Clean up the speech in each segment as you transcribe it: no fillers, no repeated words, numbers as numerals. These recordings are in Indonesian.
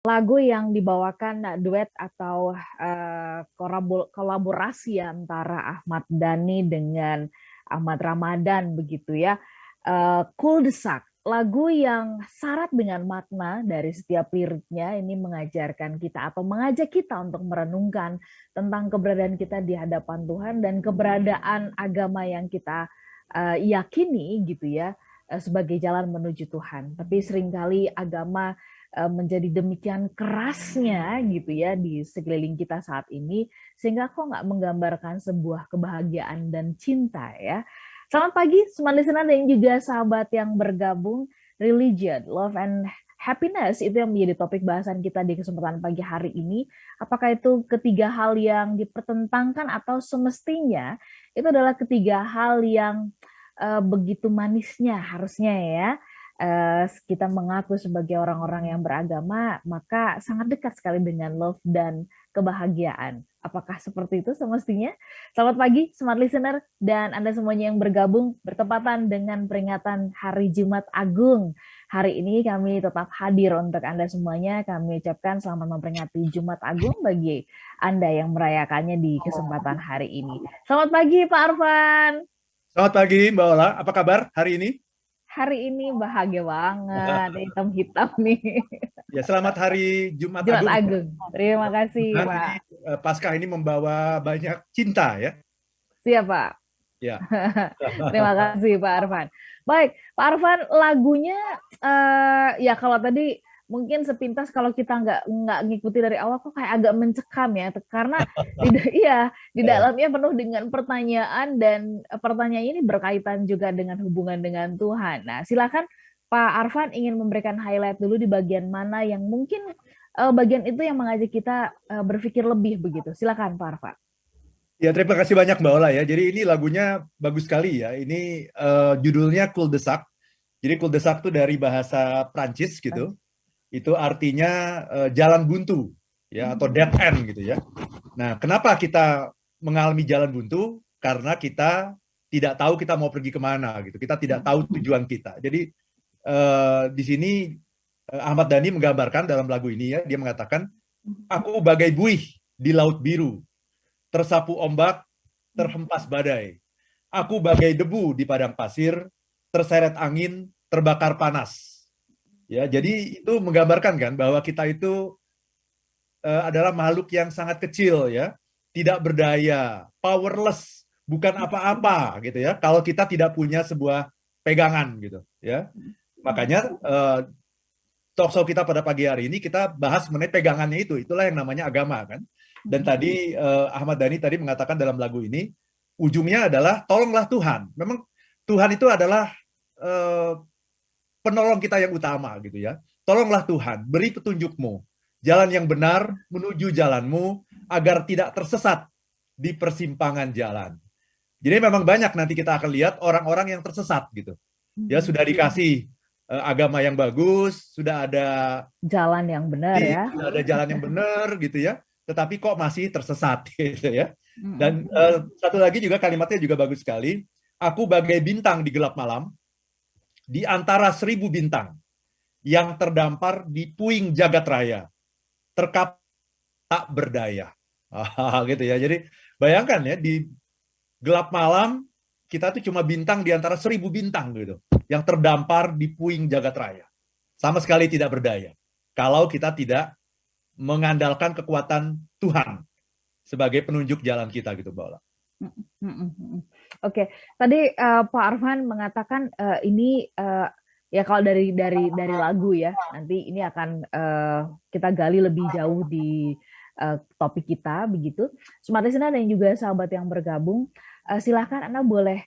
Lagu yang dibawakan duet atau kolaborasi antara Ahmad Dhani dengan Ahmad Ramadan begitu ya. Cul-de-sac, lagu yang syarat dengan makna dari setiap liriknya ini mengajarkan kita atau mengajak kita untuk merenungkan tentang keberadaan kita di hadapan Tuhan dan keberadaan agama yang kita yakini gitu ya, sebagai jalan menuju Tuhan. Tapi seringkali agama menjadi demikian kerasnya gitu ya di sekeliling kita saat ini, sehingga kok nggak menggambarkan sebuah kebahagiaan dan cinta ya. Selamat pagi smart listener dan juga sahabat yang bergabung. Religion, love and happiness itu yang menjadi topik bahasan kita di kesempatan pagi hari ini. Apakah itu ketiga hal yang dipertentangkan atau semestinya itu adalah ketiga hal yang begitu manisnya harusnya ya, kita mengaku sebagai orang-orang yang beragama, maka sangat dekat sekali dengan love dan kebahagiaan. Apakah seperti itu semestinya? Selamat pagi, smart listener, dan Anda semuanya yang bergabung bertepatan dengan peringatan Hari Jumat Agung. Hari ini kami tetap hadir untuk Anda semuanya. Kami ucapkan selamat memperingati Jumat Agung bagi Anda yang merayakannya di kesempatan hari ini. Selamat pagi, Pak Arfan. Selamat pagi Mbak Ola, apa kabar hari ini? Hari ini bahagia banget, hitam-hitam nih. Ya, selamat hari Jumat Jumat Agung. Agung. Terima kasih, Mudah-mudahan ini Pak. Paskah ini membawa banyak cinta ya. Siap, Pak. Ya. Terima kasih, Pak Arfan. Baik, Pak Arfan, lagunya ya kalau tadi mungkin sepintas kalau kita nggak ngikuti dari awal kok kayak agak mencekam ya, karena iya di dalamnya penuh dengan pertanyaan dan pertanyaan ini berkaitan juga dengan hubungan dengan Tuhan. Nah, silakan Pak Arfan ingin memberikan highlight dulu di bagian mana yang mungkin bagian itu yang mengajak kita berpikir lebih begitu. Silakan Pak Arfan. Ya, terima kasih banyak Mbak Ola ya. Jadi ini lagunya bagus sekali ya. Ini judulnya Cul-de-sac. Jadi Cul-de-sac itu dari bahasa Prancis gitu. Itu artinya jalan buntu ya atau dead end gitu ya. Nah, kenapa kita mengalami jalan buntu? Karena kita tidak tahu kita mau pergi kemana gitu. Kita tidak tahu tujuan kita. Jadi di sini Ahmad Dhani menggambarkan dalam lagu ini ya, dia mengatakan, aku bagai buih di laut biru, tersapu ombak, terhempas badai. Aku bagai debu di padang pasir, terseret angin, terbakar panas. Ya, jadi itu menggambarkan kan bahwa kita itu adalah makhluk yang sangat kecil ya, tidak berdaya, powerless, bukan apa-apa gitu ya. Kalau kita tidak punya sebuah pegangan gitu ya. Makanya talkshow kita pada pagi hari ini kita bahas mengenai pegangannya itu. Itulah yang namanya agama kan. Dan tadi Ahmad Dhani tadi mengatakan dalam lagu ini ujungnya adalah tolonglah Tuhan. Memang Tuhan itu adalah penolong kita yang utama gitu ya. Tolonglah Tuhan, beri petunjukmu, jalan yang benar menuju jalanmu agar tidak tersesat di persimpangan jalan. Jadi memang banyak nanti kita akan lihat orang-orang yang tersesat gitu. Ya sudah dikasih agama yang bagus, sudah ada jalan yang benar ya. sudah ada jalan yang benar gitu ya, tetapi kok masih tersesat gitu ya. Dan satu lagi juga kalimatnya juga bagus sekali. Aku bagai bintang di gelap malam, di antara 1000 bintang yang terdampar di puing jagat raya, terkap tak berdaya. Gitu ya. Jadi bayangkan ya di gelap malam kita tuh cuma bintang di antara 1000 bintang gitu, yang terdampar di puing jagat raya, sama sekali tidak berdaya. Kalau kita tidak mengandalkan kekuatan Tuhan sebagai penunjuk jalan kita gitu, Mbak Ola. Oke, tadi Pak Arfan mengatakan ini ya kalau dari lagu ya, nanti ini akan kita gali lebih jauh di topik kita begitu. Smart listener dan juga sahabat yang bergabung, silahkan Anda boleh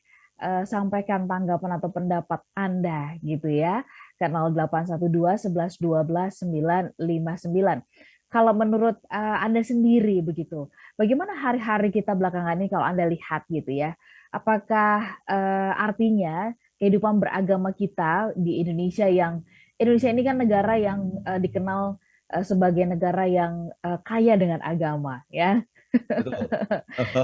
sampaikan tanggapan atau pendapat Anda gitu ya ke 0812 11 12 959. Kalau menurut Anda sendiri begitu, bagaimana hari-hari kita belakangan ini kalau Anda lihat gitu ya? Apakah artinya kehidupan beragama kita di Indonesia Indonesia ini kan negara yang dikenal sebagai negara yang kaya dengan agama ya.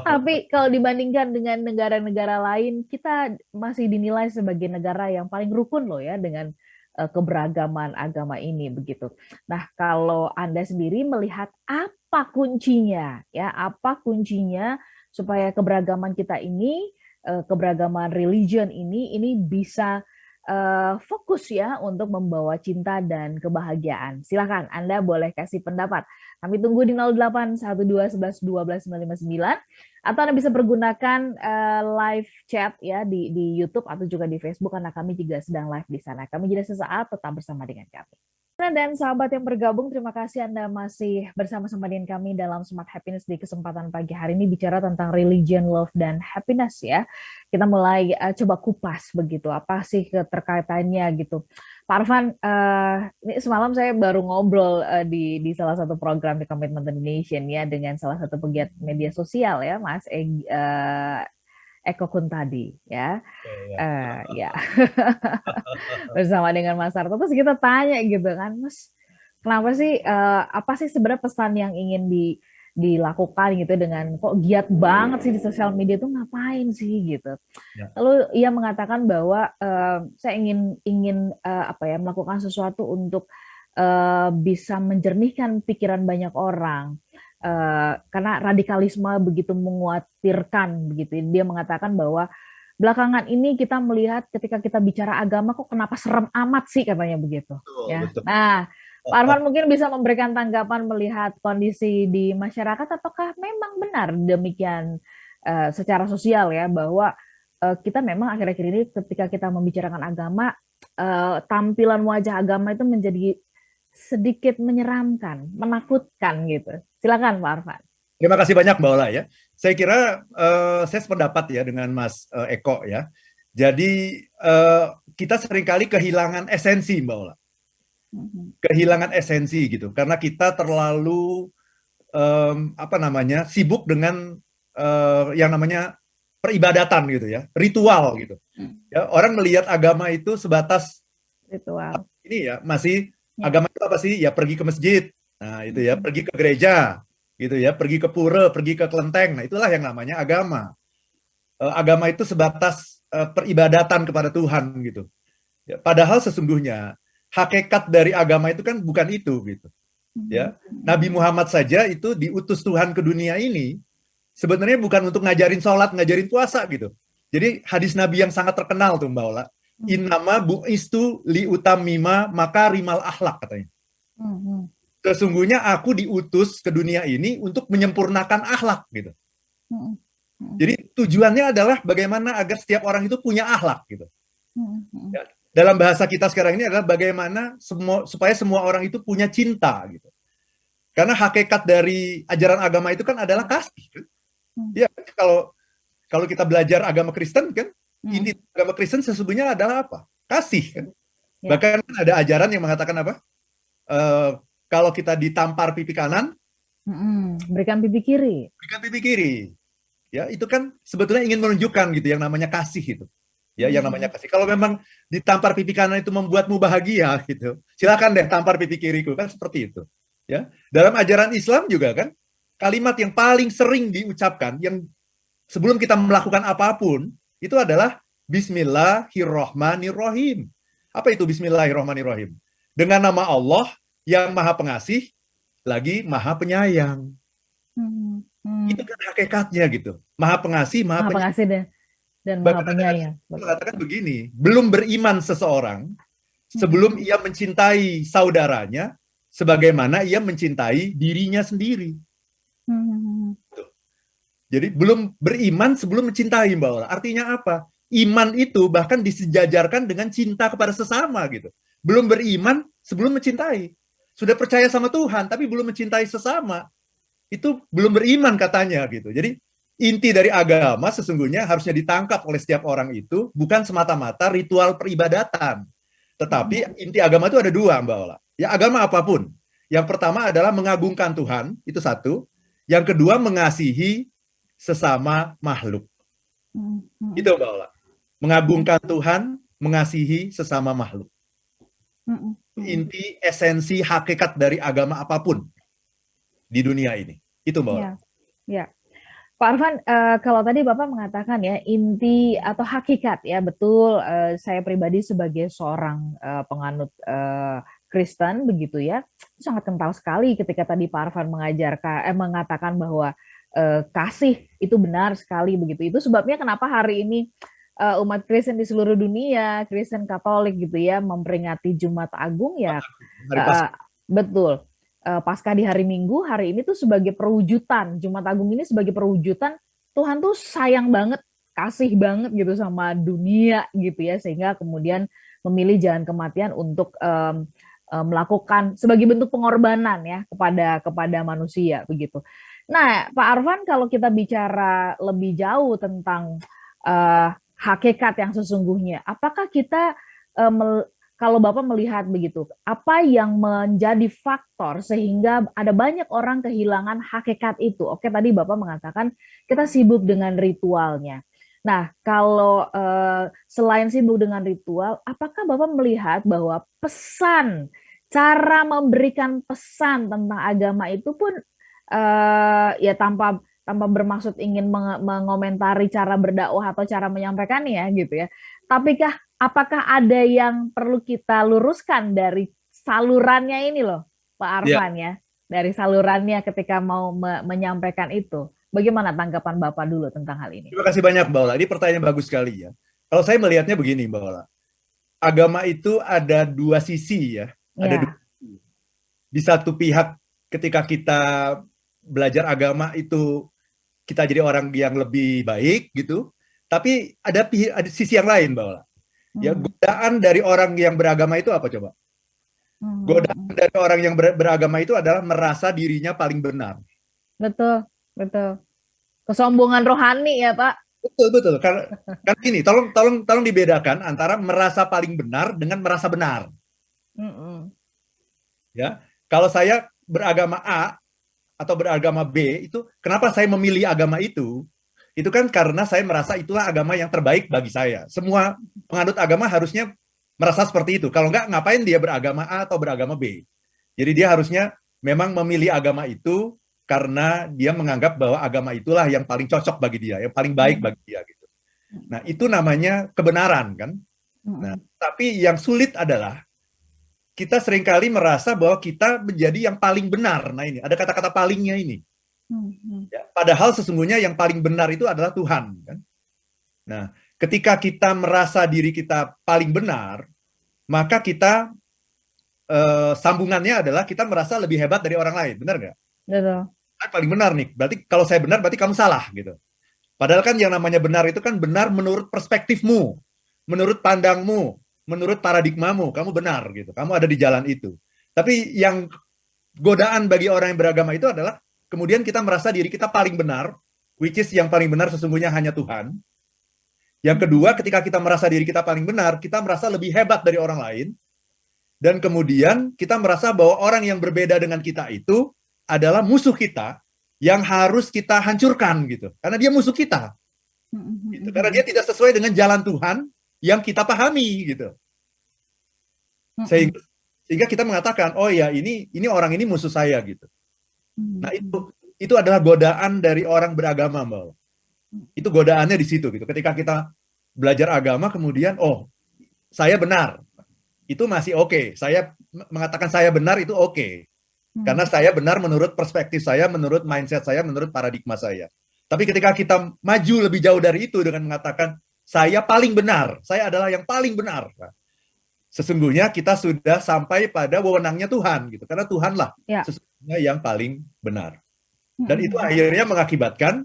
Tapi kalau dibandingkan dengan negara-negara lain, kita masih dinilai sebagai negara yang paling rukun loh ya dengan keberagaman agama ini begitu. Nah, kalau Anda sendiri melihat apa kuncinya ya, apa kuncinya supaya keberagaman kita ini, keberagaman religion ini bisa fokus ya untuk membawa cinta dan kebahagiaan. Silakan Anda boleh kasih pendapat. Kami tunggu di 0812 11 12 959 atau Anda bisa pergunakan live chat ya di YouTube atau juga di Facebook karena kami juga sedang live di sana. Kami jeda sesaat, tetap bersama dengan kami. Dan sahabat yang bergabung, terima kasih Anda masih bersama-sama dengan kami dalam Smart Happiness di kesempatan pagi hari ini bicara tentang religion, love, dan happiness ya. Kita mulai coba kupas begitu, apa sih keterkaitannya gitu. Pak Arfan, ini semalam saya baru ngobrol di salah satu program di Commitment Nation ya dengan salah satu pegiat media sosial ya, Mas Eko Kuntadi ya. Ya bersama dengan Mas Sarto terus kita tanya gitu kan, Mas, kenapa sih apa sih sebenarnya pesan yang ingin dilakukan gitu dengan kok giat banget sih di sosial media tuh ngapain sih gitu. Lalu ia mengatakan bahwa saya ingin apa ya melakukan sesuatu untuk bisa menjernihkan pikiran banyak orang. Karena radikalisme begitu menguatirkan begitu. Dia mengatakan bahwa belakangan ini kita melihat ketika kita bicara agama kok kenapa serem amat sih katanya begitu. Ya. Betul. Nah, Pak Arfan mungkin bisa memberikan tanggapan melihat kondisi di masyarakat apakah memang benar demikian secara sosial ya bahwa kita memang akhir-akhir ini ketika kita membicarakan agama tampilan wajah agama itu menjadi sedikit menyeramkan, menakutkan gitu. Silakan Pak Arfan. Terima kasih banyak Mbak Ola ya. Saya kira saya sependapat ya dengan Mas Eko ya. Jadi kita seringkali kehilangan esensi Mbak Ola. Kehilangan esensi gitu karena kita terlalu sibuk dengan yang namanya peribadatan gitu ya, ritual gitu. Ya, orang melihat agama itu sebatas ritual. Ini ya masih agama itu apa sih? Ya pergi ke masjid. Nah, itu ya, pergi ke gereja gitu ya, pergi ke pura, pergi ke kelenteng. Nah, itulah yang namanya agama. Agama itu sebatas peribadatan kepada Tuhan gitu. Ya, padahal sesungguhnya hakikat dari agama itu kan bukan itu gitu. Ya, Nabi Muhammad saja itu diutus Tuhan ke dunia ini sebenarnya bukan untuk ngajarin sholat, ngajarin puasa gitu. Jadi hadis Nabi yang sangat terkenal tuh Mbak Ola. Innama bu'istu liutamima makarimal akhlak katanya. Sesungguhnya aku diutus ke dunia ini untuk menyempurnakan akhlak gitu. Jadi tujuannya adalah bagaimana agar setiap orang itu punya akhlak gitu. Ya, dalam bahasa kita sekarang ini adalah bagaimana supaya semua orang itu punya cinta gitu. Karena hakikat dari ajaran agama itu kan adalah kasih. Kan? Ya, kalau kita belajar agama Kristen kan, inti agama Kristen sesungguhnya adalah apa? Kasih kan. Bahkan ada ajaran yang mengatakan apa? Kalau kita ditampar pipi kanan, berikan pipi kiri. Berikan pipi kiri. Ya, itu kan sebetulnya ingin menunjukkan gitu yang namanya kasih itu. Ya, yang namanya kasih. Kalau memang ditampar pipi kanan itu membuatmu bahagia gitu, silakan deh tampar pipi kiriku kan seperti itu. Ya, dalam ajaran Islam juga kan kalimat yang paling sering diucapkan yang sebelum kita melakukan apapun itu adalah Bismillahirrohmanirrohim. Apa itu Bismillahirrohmanirrohim? Dengan nama Allah yang Maha Pengasih lagi Maha Penyayang. Itu kan hakikatnya gitu. Maha Pengasih, Maha Pengasih dan Maha Penyayang. Mengatakan begini, belum beriman seseorang sebelum ia mencintai saudaranya sebagaimana ia mencintai dirinya sendiri. Jadi belum beriman sebelum mencintai Mbak Ola. Artinya apa? Iman itu bahkan disejajarkan dengan cinta kepada sesama gitu. Belum beriman sebelum mencintai. Sudah percaya sama Tuhan tapi belum mencintai sesama. Itu belum beriman katanya gitu. Jadi inti dari agama sesungguhnya harusnya ditangkap oleh setiap orang itu bukan semata-mata ritual peribadatan. Tetapi inti agama itu ada dua Mbak Ola. Ya agama apapun. Yang pertama adalah mengagungkan Tuhan, itu satu. Yang kedua mengasihi sesama makhluk. Itu Mbak Ola. Mengagungkan Tuhan, mengasihi sesama makhluk. Inti esensi hakikat dari agama apapun di dunia ini. Itu Mbak Ola. Ya. Pak Arfan, kalau tadi Bapak mengatakan ya inti atau hakikat ya betul, saya pribadi sebagai seorang penganut Kristen begitu ya, sangat kental sekali ketika tadi Pak Arfan mengatakan bahwa kasih itu benar sekali begitu. Itu sebabnya kenapa hari ini umat Kristen di seluruh dunia, Kristen Katolik gitu ya, memperingati Jumat Agung ya, Hari uh, Paskah. betul. Pasca di hari Minggu, hari ini tuh sebagai perwujudan, Jumat Agung ini sebagai perwujudan Tuhan tuh sayang banget, kasih banget gitu sama dunia gitu ya, sehingga kemudian memilih jalan kematian untuk melakukan sebagai bentuk pengorbanan ya kepada manusia begitu. Nah, Pak Arfan, kalau kita bicara lebih jauh tentang hakikat yang sesungguhnya, apakah kita kalau Bapak melihat begitu, apa yang menjadi faktor sehingga ada banyak orang kehilangan hakikat itu? Oke, tadi Bapak mengatakan kita sibuk dengan ritualnya. Nah, kalau selain sibuk dengan ritual, apakah Bapak melihat bahwa pesan, cara memberikan pesan tentang agama itu pun ya tanpa tanpa bermaksud ingin mengomentari cara berdakwah atau cara menyampaikannya ya gitu ya. Tapi apakah ada yang perlu kita luruskan dari salurannya ini loh, Pak Ya, Arfan ya, dari salurannya ketika mau menyampaikan itu. Bagaimana tanggapan Bapak dulu tentang hal ini? terima kasih banyak Mbak Ola. Ini pertanyaan bagus sekali ya. Kalau saya melihatnya begini Mbak Ola, agama itu ada dua sisi ya. Ada dua. Ya, Di satu pihak ketika kita belajar agama itu kita jadi orang yang lebih baik gitu. Tapi ada sisi yang lain Mbak Ola. Ya, hmm. godaan dari orang yang beragama itu apa coba? Godaan Hmm. dari orang yang beragama itu adalah merasa dirinya paling benar. Betul, betul. Kesombongan rohani ya Pak. Betul betul. Karena gini, tolong dibedakan antara merasa paling benar dengan merasa benar. Hmm. Ya, kalau saya beragama A atau beragama B itu, kenapa saya memilih agama itu? Itu kan karena saya merasa itulah agama yang terbaik bagi saya. Semua penganut agama harusnya merasa seperti itu. Kalau enggak, ngapain dia beragama A atau beragama B? Jadi dia harusnya memang memilih agama itu karena dia menganggap bahwa agama itulah yang paling cocok bagi dia, yang paling baik Hmm. bagi dia gitu. Nah, itu namanya kebenaran kan. Nah, Hmm. tapi yang sulit adalah kita seringkali merasa bahwa kita menjadi yang paling benar. Nah, ini ada kata-kata palingnya ini. Hmm. Ya, padahal sesungguhnya yang paling benar itu adalah Tuhan kan. Nah, ketika kita merasa diri kita paling benar, maka kita sambungannya adalah kita merasa lebih hebat dari orang lain, benar nggak? Betul. Saya paling benar nih, berarti kalau saya benar berarti kamu salah gitu. Padahal kan yang namanya benar itu kan benar menurut perspektifmu, menurut pandangmu, menurut paradigmamu, kamu benar gitu. Kamu ada di jalan itu. Tapi yang godaan bagi orang yang beragama itu adalah kemudian kita merasa diri kita paling benar, which is yang paling benar sesungguhnya hanya Tuhan. Yang kedua, ketika kita merasa diri kita paling benar, kita merasa lebih hebat dari orang lain. Dan kemudian kita merasa bahwa orang yang berbeda dengan kita itu adalah musuh kita yang harus kita hancurkan gitu. Karena dia musuh kita. Gitu. Karena dia tidak sesuai dengan jalan Tuhan yang kita pahami gitu. Sehingga kita mengatakan, oh ya ini orang ini musuh saya gitu. Nah itu adalah godaan dari orang beragama Mbak. Itu godaannya di situ gitu. Ketika kita belajar agama kemudian, oh saya benar, itu masih oke. Saya mengatakan saya benar itu oke. Karena saya benar menurut perspektif saya, menurut mindset saya, menurut paradigma saya. Tapi ketika kita maju lebih jauh dari itu dengan mengatakan saya paling benar, saya adalah yang paling benar. Nah, sesungguhnya kita sudah sampai pada wewenangnya Tuhan gitu. Karena Tuhanlah Ya. sesungguhnya yang paling benar. Dan itu akhirnya mengakibatkan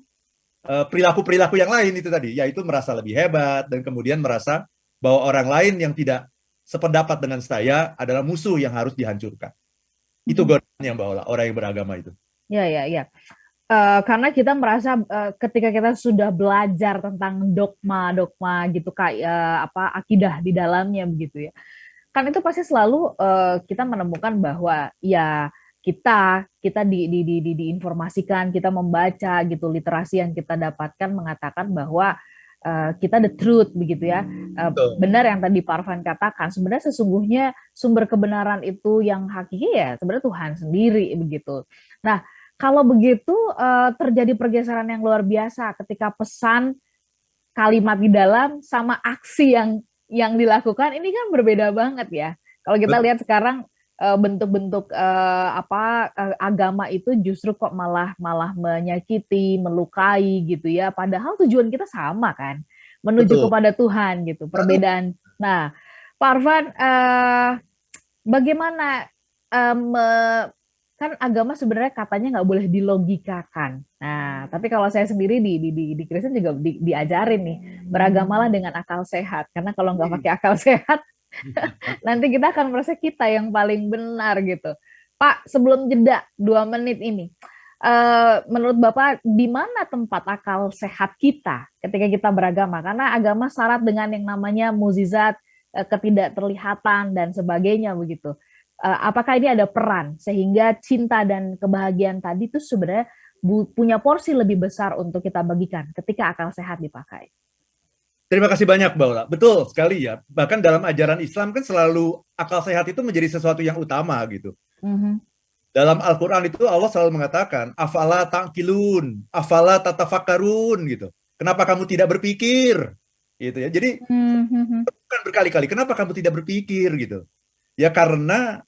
perilaku-perilaku yang lain itu tadi, yaitu merasa lebih hebat dan kemudian merasa bahwa orang lain yang tidak sependapat dengan saya adalah musuh yang harus dihancurkan. Itu godaannya Mbak Ola, orang yang beragama itu. Ya, ya, ya. Karena kita merasa ketika kita sudah belajar tentang dogma-dogma gitu kayak apa akidah di dalamnya begitu ya. Kan itu pasti selalu kita menemukan bahwa ya kita diinformasikan, kita membaca gitu literasi yang kita dapatkan mengatakan bahwa kita the truth begitu ya. Benar yang tadi Pak Arfan katakan, sebenarnya sesungguhnya sumber kebenaran itu yang hakiki ya sebenarnya Tuhan sendiri begitu. Nah, Kalau begitu terjadi pergeseran yang luar biasa ketika pesan kalimat di dalam sama aksi yang dilakukan ini kan berbeda banget ya. Kalau kita Bet- lihat sekarang bentuk-bentuk agama itu justru kok malah malah menyakiti, melukai gitu ya. Padahal tujuan kita sama kan, menuju Betul. kepada Tuhan gitu. Perbedaan. Nah, Pak Arfan, bagaimana kan agama sebenarnya katanya nggak boleh dilogikakan. Nah, tapi kalau saya sendiri di Kristen juga diajarin nih, beragamalah dengan akal sehat. Karena kalau nggak pakai akal sehat, nanti kita akan merasa kita yang paling benar gitu. Pak, sebelum jeda 2 menit ini, menurut Bapak di mana tempat akal sehat kita ketika kita beragama? Karena agama syarat dengan yang namanya mukjizat, ketidakterlihatan dan sebagainya begitu. Apakah ini ada peran sehingga cinta dan kebahagiaan tadi itu sebenarnya punya porsi lebih besar untuk kita bagikan ketika akal sehat dipakai? Terima kasih banyak, Mbak Ola. Betul sekali ya. Bahkan dalam ajaran Islam kan selalu akal sehat itu menjadi sesuatu yang utama gitu. Mhm. Dalam Al-Quran itu Allah selalu mengatakan, afala ta'qilun, afala tatafakkarun gitu. Kenapa kamu tidak berpikir? Gitu ya. Jadi Mhm. bukan berkali-kali, kenapa kamu tidak berpikir gitu? Ya karena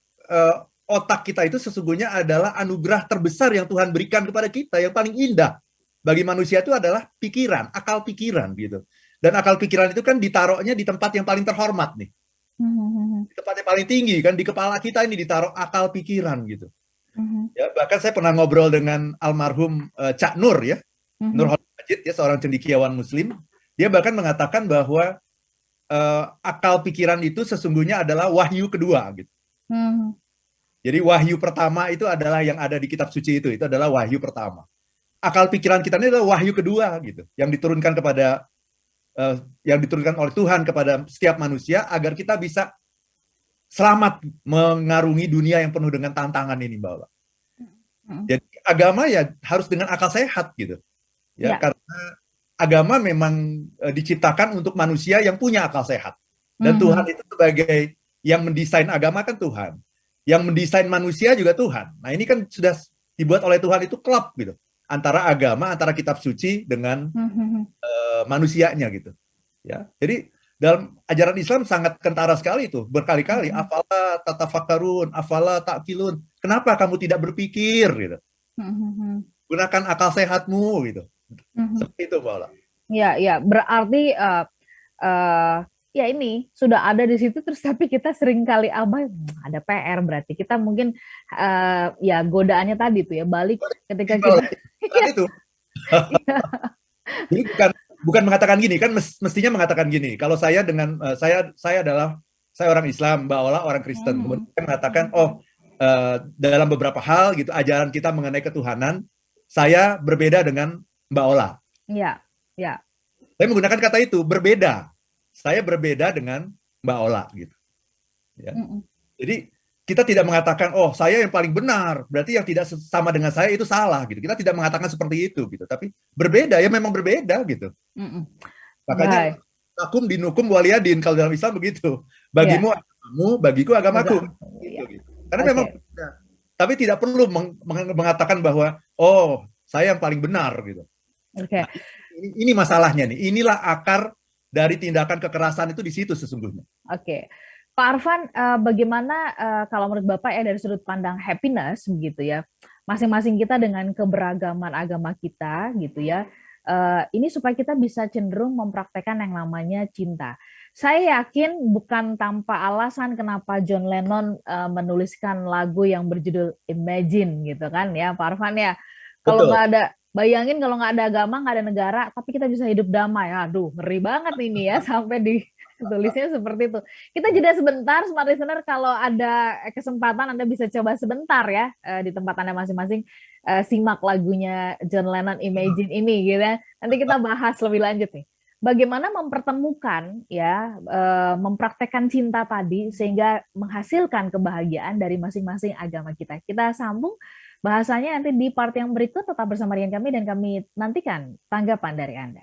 otak kita itu sesungguhnya adalah anugerah terbesar yang Tuhan berikan kepada kita, yang paling indah bagi manusia itu adalah pikiran, akal pikiran gitu. Dan akal pikiran itu kan ditaruhnya di tempat yang paling terhormat nih. Mhm. Di tempat yang paling tinggi kan di kepala kita ini ditaruh akal pikiran gitu. Mhm. Ya, bahkan saya pernah ngobrol dengan almarhum Cak Nur ya, Nur Mhm. Holil Majid ya, seorang cendekiawan muslim. Dia bahkan mengatakan bahwa akal pikiran itu sesungguhnya adalah wahyu kedua gitu. Mhm. Jadi wahyu pertama itu adalah yang ada di kitab suci itu adalah wahyu pertama. Akal pikiran kita ini adalah wahyu kedua gitu, yang diturunkan kepada yang diturunkan oleh Tuhan kepada setiap manusia agar kita bisa selamat mengarungi dunia yang penuh dengan tantangan ini, Mbak Ola. Mhm. Jadi agama ya harus dengan akal sehat gitu. Ya, Ya. karena agama memang diciptakan untuk manusia yang punya akal sehat. Dan Tuhan Mhm. itu sebagai yang mendesain agama kan Tuhan. Yang mendesain manusia juga Tuhan. Nah, ini kan sudah dibuat oleh Tuhan itu klub gitu. Antara agama, antara kitab suci dengan Mhm. manusianya gitu. Ya. Jadi dalam ajaran Islam sangat kentara sekali itu, berkali-kali Mhm. afala tatafakkarun, afala ta'qilun. Kenapa kamu tidak berpikir gitu? Mhm. Gunakan akal sehatmu gitu. Mhm. Seperti itu, Mbak Ola. Ya, ya, berarti ya ini sudah ada di situ terus tapi kita sering kali abai, ada PR berarti kita mungkin ya godaannya tadi tuh ya balik ketika Mbak kita Ola. Kan itu. Jadi bukan bukan mengatakan gini kan mestinya mengatakan gini. Kalau saya dengan saya adalah saya orang Islam, Mbak Ola orang Kristen. Kemudian saya mengatakan dalam beberapa hal gitu ajaran kita mengenai ketuhanan saya berbeda dengan Mbak Ola. ya, ya. Saya menggunakan kata itu berbeda. Saya berbeda dengan Mbak Ola gitu. Ya. Mhm. Jadi kita tidak mengatakan oh saya yang paling benar, berarti yang tidak sama dengan saya itu salah gitu. Kita tidak mengatakan seperti itu gitu, tapi berbeda ya memang berbeda gitu. Mhm. Makanya Baik. akum dinukum waliyadin kalau dalam Islam begitu. Ya, Bagimu agamamu, bagiku agamaku. agak Gitu, ya. gitu. Karena memang Oke. tapi tidak perlu mengatakan bahwa oh saya yang paling benar gitu. Oke. Nah, ini masalahnya nih. Inilah akar dari tindakan kekerasan itu di situ sesungguhnya. Oke. Pak Arfan, bagaimana kalau menurut Bapak ya dari sudut pandang happiness begitu ya, masing-masing kita dengan keberagaman agama kita gitu ya, ini supaya kita bisa cenderung mempraktekkan yang namanya cinta. Saya yakin bukan tanpa alasan kenapa John Lennon menuliskan lagu yang berjudul Imagine gitu kan ya, Pak Arfan ya. Kalau Betul. nggak ada, bayangin kalau nggak ada agama, nggak ada negara, tapi kita bisa hidup damai. Aduh, ngeri banget ini ya sampai di tulisnya seperti itu. Kita jeda sebentar, smart listener. Kalau ada kesempatan, Anda bisa coba sebentar ya di tempat Anda masing-masing simak lagunya John Lennon Imagine ini, gitu ya. Nanti kita bahas lebih lanjut nih. Bagaimana mempertemukan ya, mempraktekkan cinta tadi sehingga menghasilkan kebahagiaan dari masing-masing agama kita. Kita sambung bahasanya nanti di part yang berikut. Tetap bersama dengan kami dan kami nantikan tanggapan dari Anda.